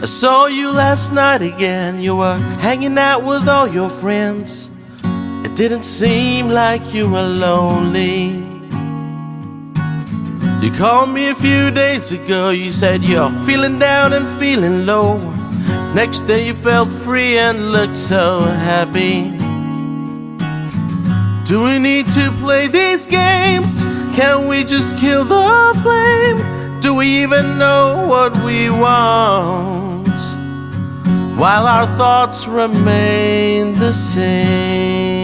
I saw you last night again. You were hanging out with all your friends. It didn't seem like you were lonely. You called me a few days ago. You said you're feeling down and feeling low. Next day you felt free and looked so happy. Do we need to play these games? Can we just kill the flame? Do we even know what we want, while our thoughts remain the same?